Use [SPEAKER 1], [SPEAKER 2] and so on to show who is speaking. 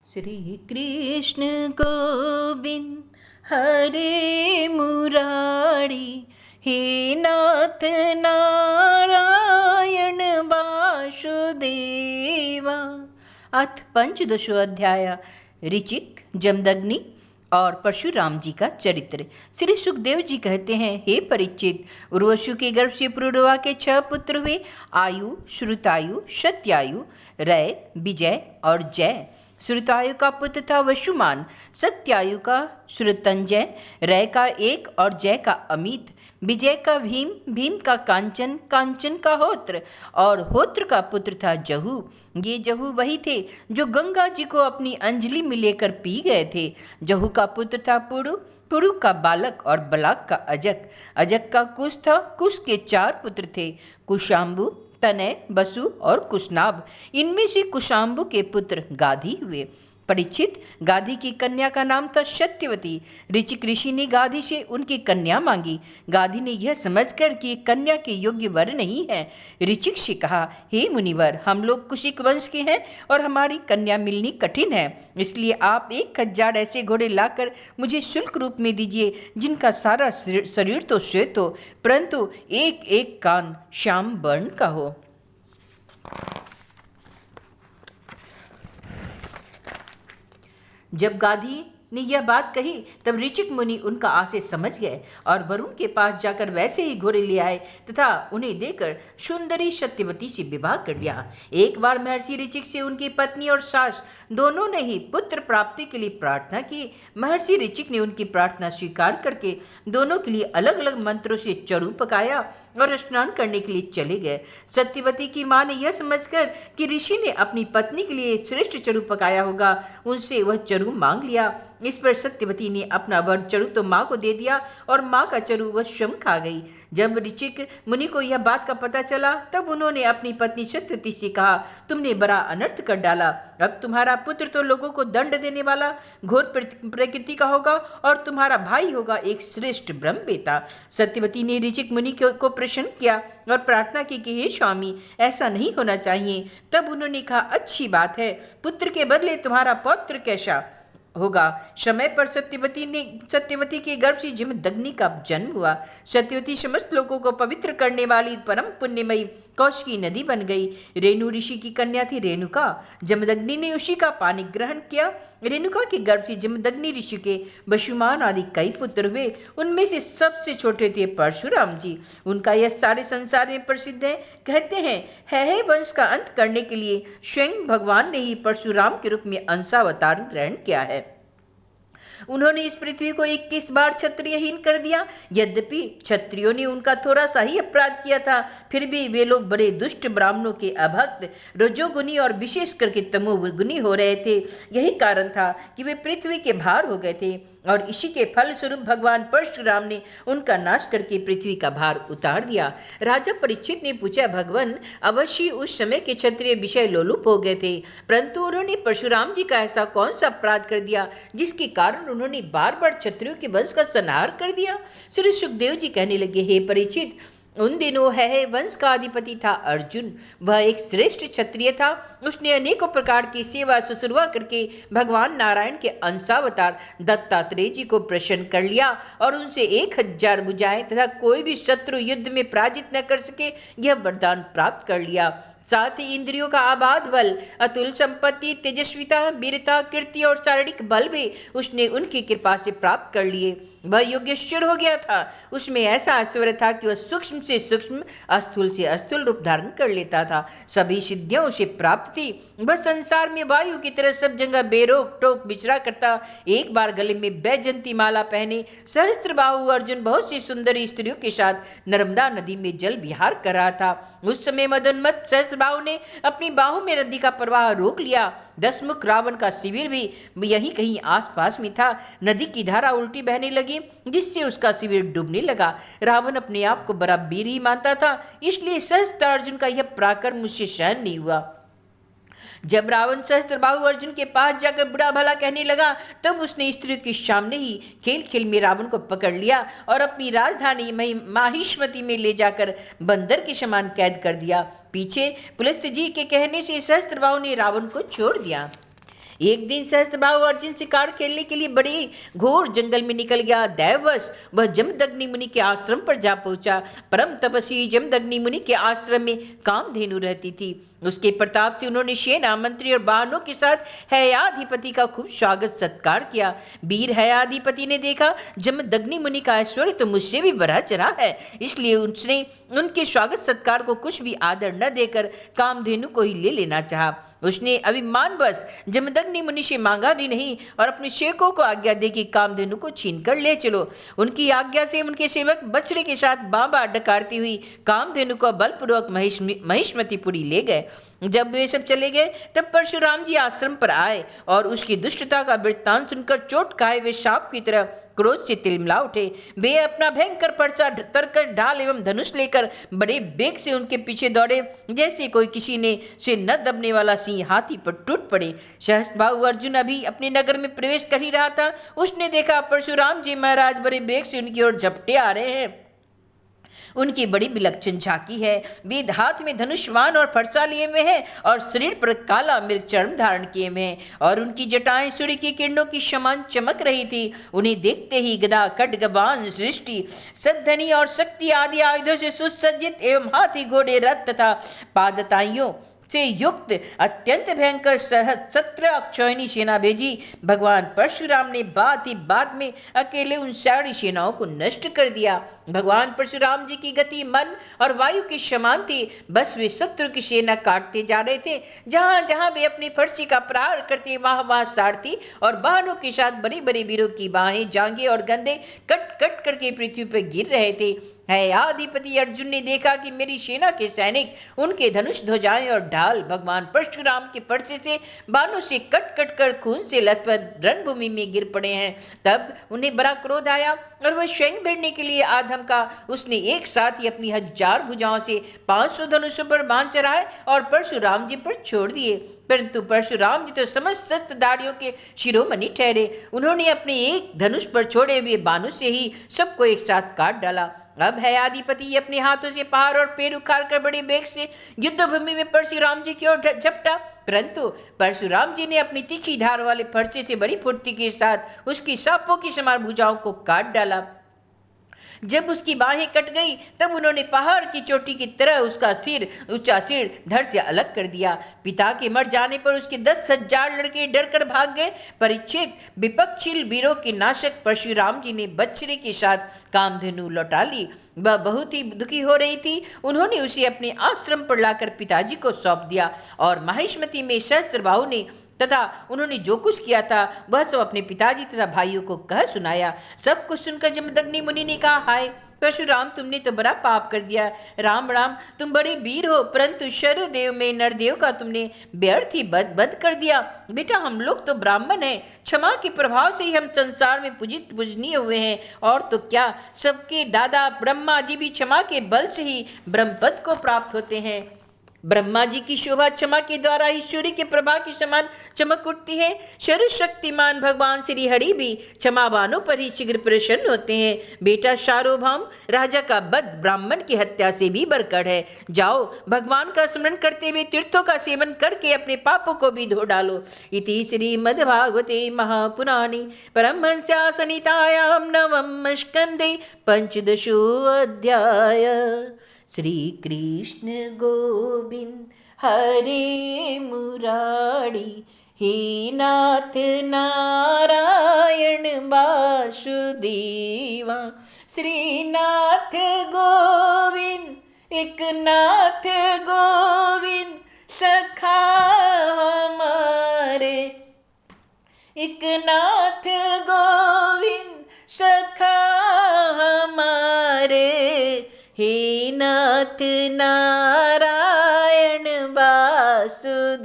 [SPEAKER 1] श्री कृष्ण गोविंद हरे मुरारी, हे नाथ नारायण वासुदेवा। अथ पंचदशो अध्याय ऋचिक, जमदग्नि और परशुराम जी का चरित्र। श्री सुखदेव जी कहते हैं, हे परीक्षित, उर्वशु के गर्भ से पुरुरवा के 6 पुत्र हुए। आयु, श्रुतायु, सत्यायु, रय, विजय और जय। श्रुतायु का पुत्र था वशुमान, सत्यायु का श्रुतंजय, रय का एक और जय का अमित, विजय का भीम, भीम का कांचन, कांचन का होत्र और होत्र का पुत्र था जहू। ये जहू वही थे जो गंगा जी को अपनी अंजलि में लेकर पी गए थे। जहू का पुत्र था पुरु, पुरु का बालक और बलाक का अजक, अजक का कुश था, कुश के 4 पुत्र थे, कुशाम्बु, तनय, बसु और कुशनाभ। इनमें से कुशाम्बु के पुत्र गाधी हुए। परीक्षित, गाधी की कन्या का नाम था सत्यवती। ऋचिक ऋषि ने गाधी से उनकी कन्या मांगी। गाधी ने यह समझकर कि कन्या के योग्य वर नहीं है, ऋचिक से कहा, हे मुनिवर, हम लोग कुशिक वंश के हैं और हमारी कन्या मिलनी कठिन है, इसलिए आप 1000 ऐसे घोड़े लाकर मुझे शुल्क रूप में दीजिए जिनका सारा शरीर तो श्वेत हो, परंतु एक एक कान श्याम वर्ण का हो। जब गाधी ने यह बात कही तब ऋचिक मुनि उनका आशय समझ गए और वरुण के पास जाकर वैसे ही घोड़े ले आए तथा उन्हें देकर सुंदरी सत्यवती से विवाह कर लिया। एक बार महर्षि ऋचिक से उनकी पत्नी और सास दोनों ने ही पुत्र प्राप्ति के लिए प्रार्थना की। महर्षि ऋचिक ने उनकी प्रार्थना स्वीकार करके दोनों के लिए अलग अलग मंत्रों से चरु पकाया और स्नान करने के लिए चले गए। सत्यवती की मां ने यह समझकर कि ऋषि ने अपनी पत्नी के लिए श्रेष्ठ चरु पकाया होगा, उनसे वह चरु मांग लिया। इस पर सत्यवती ने अपना वर चरु तो माँ को दे दिया और माँ का चरु वह स्वयं खा गई। जब ऋचिक मुनि को यह बात का पता चला तब उन्होंने अपनी पत्नी सत्यवती से कहा, तुमने बड़ा अनर्थ कर डाला। अब तुम्हारा पुत्र तो लोगों को दंड देने वाला घोर प्रकृति का होगा और तुम्हारा भाई होगा एक श्रेष्ठ ब्रह्मवेता। सत्यवती ने ऋचिक मुनि को प्रसन्न किया और प्रार्थना की कि हे स्वामी, ऐसा नहीं होना चाहिए। तब उन्होंने कहा, अच्छी बात है, पुत्र के बदले तुम्हारा पौत्र कैसा होगा। समय पर सत्यवती के गर्भ से जमदग्नि का जन्म हुआ। सत्यवती समस्त लोगों को पवित्र करने वाली परम पुण्यमयी कौशिकी नदी बन गई। रेणु ऋषि की कन्या थी रेणुका। जमदग्नि ने उसी का पानी ग्रहण किया। रेणुका के गर्भ से जमदग्नि ऋषि के वशुमान आदि कई पुत्र हुए। उनमें से सबसे छोटे थे परशुराम जी। उनका यह सारे संसार में प्रसिद्ध है। कहते हैं, है वंश का अंत करने के लिए स्वयं भगवान ने ही परशुराम के रूप में अंशावतार ग्रहण किया है। उन्होंने इस पृथ्वी को 21 बार क्षत्रियहीन कर दिया। यद्यपि क्षत्रियों ने उनका थोड़ा सा ही अपराध किया था, फिर भी वे लोग बड़े दुष्ट ब्राह्मणों के अभक्त, रजोगुनी और विशेष करके तमोगुनी हो रहे थे। यही कारण था कि वे पृथ्वी के भार हो गए थे और इसी के फल स्वरूप भगवान परशुराम ने उनका नाश करके पृथ्वी का भार उतार दिया। राजा परीक्षित ने पूछा, भगवान, अवश्य उस समय के क्षत्रिय विषय लोलुप हो गए थे, परंतु उन्होंने परशुराम जी का ऐसा कौन सा अपराध कर दिया जिसके कारण उन्होंने बार बार क्षत्रियों के वंश का संहार कर दिया। श्री सुखदेव जी कहने लगे, हे परीक्षित, उन दिनों है वंश का अधिपति था अर्जुन। वह एक श्रेष्ठ क्षत्रिय था। उसने अनेकों प्रकार की सेवा शुश्रूषा करके भगवान नारायण के अंशावतार दत्तात्रेय जी को प्रसन्न कर लिया और उनसे 1000 भुजाएं तथा कोई भी शत्रु युद्ध में पराजित न कर सके यह वरदान प्राप्त कर लिया। साथ ही इंद्रियों का अबाध बल, अतुल संपत्ति, तेजस्विता, वीरता, कीर्ति और शारीरिक बल भी उसने उनकी कृपा से प्राप्त कर लिए। वह योगेश्वर हो गया था। उसमें ऐसा ऐश्वर्य था कि वह सूक्ष्म से सूक्ष्म, अस्थूल से अस्थूल रूप धारण कर लेता था। सभी सिद्धियां उसे प्राप्त थी। वह संसार में वायु की तरह सब जगह बेरोक टोक विचरा करता। एक बार गले में बैजंती माला पहने सहस्त्रबाहु अर्जुन बहुत सी सुंदरी स्त्रियों के साथ नर्मदा नदी में जल विहार कर रहा था। उस समय मदोन्मत्त सहस्त्रबाहु ने अपनी बाहों में नदी का प्रवाह रोक लिया। 10 मुख रावण का शिविर भी यहीं कहीं आसपास में था। नदी की धारा उल्टी बहने लगी जिससे उसका शिविर डूबने लगा। रावण अपने आप को बड़ा वीर ही मानता था, इसलिए सहस्त्र अर्जुन का यह पराक्रम मुझसे सहन नहीं हुआ। जब रावण सहस्त्रबाहु अर्जुन के पास जाकर बुरा भला कहने लगा तब उसने स्त्रियों के सामने ही खेल खेल में रावण को पकड़ लिया और अपनी राजधानी माहिष्मति में ले जाकर बंदर के समान कैद कर दिया। पीछे पुलस्त्य जी के कहने से सहस्त्रबाहु ने रावण को छोड़ दिया। एक दिन सहस्त्रबाहु अर्जुन शिकार खेलने के लिए बड़े घोर जंगल में निकल गया। दैववश वह जमदग्नि मुनि के आश्रम पर जा पहुंचा। परम तपस्वी जमदग्नि मुनि के आश्रम में कामधेनु रहती थी। उसके प्रताप से उन्होंने सेना मंत्री और वाहनों के साथ हयाधिपति का खूब स्वागत सत्कार किया। वीर हयाधिपति ने देखा जमदग्नि मुनि का ऐश्वर्य तो मुझसे भी बढ़ा चढ़ा है, इसलिए उसने उनके स्वागत सत्कार को कुछ भी आदर न देकर कामधेनु को ही ले लेना चाहा। उसने अभिमानवश जमदग्नि मुनि से मांगा भी नहीं और अपने सेवकों को आज्ञा दे कि कामधेनु को छीन कर ले चलो। उनकी आज्ञा से उनके सेवक बछड़े के साथ बाबा डकारती हुई कामधेनु को बलपूर्वक महिष्मतिपुरी ले गए। जब वे सब चले गए तब परशुराम जी आश्रम पर आए और उसकी दुष्टता का वृत्तांत सुनकर चोट खाए वे सांप की तरह क्रोध से तिलमिला उठे। वे अपना भयंकर पर्चा तरकश ढाल एवं धनुष लेकर बड़े बेग से उनके पीछे दौड़े, जैसे कोई किसी ने से न दबने वाला सिंह हाथी पर टूट पड़े। सहस्त्रबाहु अर्जुन अभी अपने नगर में प्रवेश कर ही रहा था। उसने देखा परशुराम जी महाराज बड़े बेग से उनकी ओर झपटे आ रहे हैं। उनकी बड़ी विलक्षण झांकी है। वे हाथ में धनुष्वान और फरसा लिए हुए हैं और शरीर पर काला मृग चर्म धारण किए हुए हैं और उनकी जटाएं सूर्य की किरणों की समान चमक रही थी। उन्हें देखते ही गदा खड्ग बाण सृष्टि सद्धनी और शक्ति आदि आयुधों से सुसज्जित एवं हाथी घोड़े रथ तथा पादताइयों से युक्त अत्यंत भयंकर सहस्त्र अक्षौहिणी सेना भेजी। भगवान परशुराम ने बाद में अकेले उन सारी सेनाओं को नष्ट कर दिया। भगवान परशुराम जी की गति मन और वायु की समान थी। बस वे शत्रु की सेना काटते जा रहे थे। जहां जहां वे अपनी फरसी का प्रहार करते वहां वहां सारथी और वाहनों के साथ बड़े बड़े वीरों की बाहें, जांघें और गंदे कट कट करके पृथ्वी पर गिर रहे थे। हयाधिपति अर्जुन ने देखा कि मेरी सेना के सैनिक, उनके धनुष ध्वजाएं और ढाल भगवान परशुराम के पर्चे से बाणों से कट कट कर खून से लथपथ रणभूमि में गिर पड़े हैं। तब उन्हें बड़ा क्रोध आया और वह स्वयं भिड़ने के लिए आधम का। उसने एक साथ ही अपनी 1000 भुजाओं से 500 धनुषों पर बाण चढ़ाए और परशुराम जी पर छोड़ दिए। परंतु परशुराम जी तो समस्त शस्त्रधारियों के शिरोमणि ठहरे। उन्होंने अपने एक धनुष पर छोड़े हुए बाणों से ही सबको एक साथ काट डाला। अब हयाधिपति अपने हाथों से पहाड़ और पेड़ उखाड़ कर बड़े वेग से युद्धभूमि में परशुराम जी की ओर झपटा, परंतु परशुराम जी ने अपनी तीखी धार वाले फरसे से बड़ी फुर्ती के साथ उसकी सांपों की समान भुजाओं को काट डाला। जब उसकी बाहें कट गई तब उन्होंने पहाड़ की चोटी की तरह उसका ऊंचा सिर धड़ से अलग कर दिया। पिता के मर जाने पर उसके 10,000 लड़के डर कर भाग गए। परीक्षित विपक्षी वीरों के नाशक परशुराम जी ने बछड़े के साथ कामधेनु लौटा ली। वह बहुत ही दुखी हो रही थी। उन्होंने उसे अपने आश्रम पर लाकर पिताजी को सौंप दिया और महिष्मति में सहस्त्रबाहु ने तथा उन्होंने जो कुछ किया था वह सब अपने पिताजी तथा भाइयों को कह सुनाया। सब कुछ सुनकर जमदग्नि मुनि ने कहा, हाय परशुराम, तुमने तो बड़ा पाप कर दिया। राम राम, तुम बड़े वीर हो, परंतु शरुदेव में नरदेव का तुमने व्यर्थ ही बद कर दिया। बेटा, हम लोग तो ब्राह्मण हैं, क्षमा के प्रभाव से ही हम संसार में पूजित पूजनीय हुए हैं, और तो क्या सबके दादा ब्रह्मा जी भी क्षमा के बल से ही ब्रह्मपद को प्राप्त होते हैं। ब्रह्मा जी की शोभा क्षमा के द्वारा ही सूर्य के प्रभा के समान चमक उठती है। सर्वशक्तिमान भगवान श्री हरि भी क्षमावानों पर ही शीघ्र प्रसन्न होते हैं। बेटा सार्वभौम, राजा का वध ब्राह्मण की हत्या से भी बढ़कर है। जाओ, भगवान का स्मरण करते हुए तीर्थों का सेवन करके अपने पापों को भी धो डालो। इति श्रीमद्भागवते महापुराणे परमहंस्या संहितायां नवम स्कंदे पंचदशो अध्याय। श्री कृष्ण गोविंद हरे मुरारी, हे नाथ नारायण वासुदेवा। श्रीनाथ गोविंद, एक नाथ गोविंद सखा हमारे, एक नाथ गोविंद सखा हमारे, हे नाथ नारायण वासुदेव।